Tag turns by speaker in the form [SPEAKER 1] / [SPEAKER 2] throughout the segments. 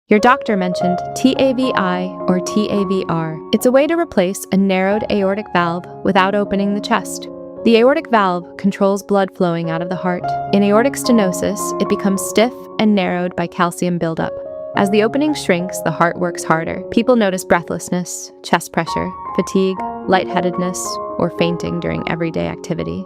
[SPEAKER 1] Your doctor mentioned TAVI or TAVR. It's a way to replace a narrowed aortic valve without opening the chest. The aortic valve controls blood flowing out of the heart. In aortic stenosis, it becomes stiff and narrowed by calcium buildup. As the opening shrinks, the heart works harder. People notice breathlessness, chest pressure, fatigue, lightheadedness, or fainting during everyday activity.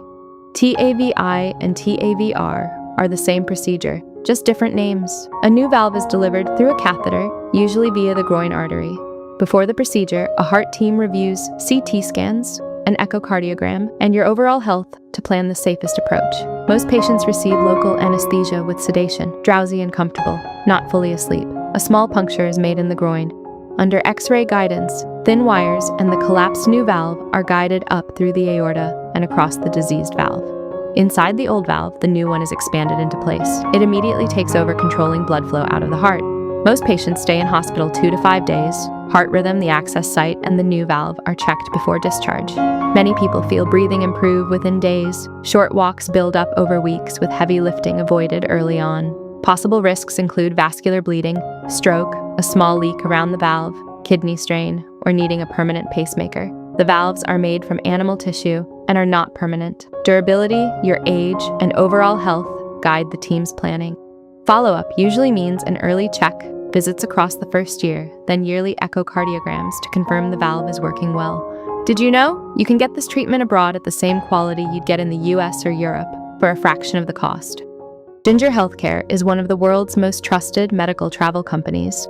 [SPEAKER 1] TAVI and TAVR are the same procedure, just different names. A new valve is delivered through a catheter, usually via the groin artery. Before the procedure, a heart team reviews CT scans, an echocardiogram, and your overall health to plan the safest approach. Most patients receive local anesthesia with sedation, drowsy and comfortable, not fully asleep. A small puncture is made in the groin. Under X-ray guidance, thin wires and the collapsed new valve are guided up through the aorta and across the diseased valve. Inside the old valve, the new one is expanded into place. It immediately takes over controlling blood flow out of the heart. Most patients stay in hospital 2 to 5 days. Heart rhythm, the access site, and the new valve are checked before discharge. Many people feel breathing improve within days. Short walks build up over weeks with heavy lifting avoided early on. Possible risks include vascular bleeding, stroke, a small leak around the valve, kidney strain, or needing a permanent pacemaker. The valves are made from animal tissue and are not permanent. Durability, your age, and overall health guide the team's planning. Follow-up usually means an early check, visits across the first year, then yearly echocardiograms to confirm the valve is working well. Did you know? You can get this treatment abroad at the same quality you'd get in the US or Europe for a fraction of the cost. Ginger Healthcare is one of the world's most trusted medical travel companies.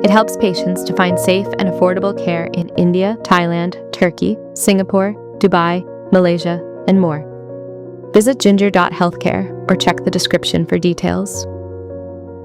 [SPEAKER 1] It helps patients to find safe and affordable care in India, Thailand, Turkey, Singapore, Dubai, Malaysia, and more. Visit ginger.healthcare or check the description for details.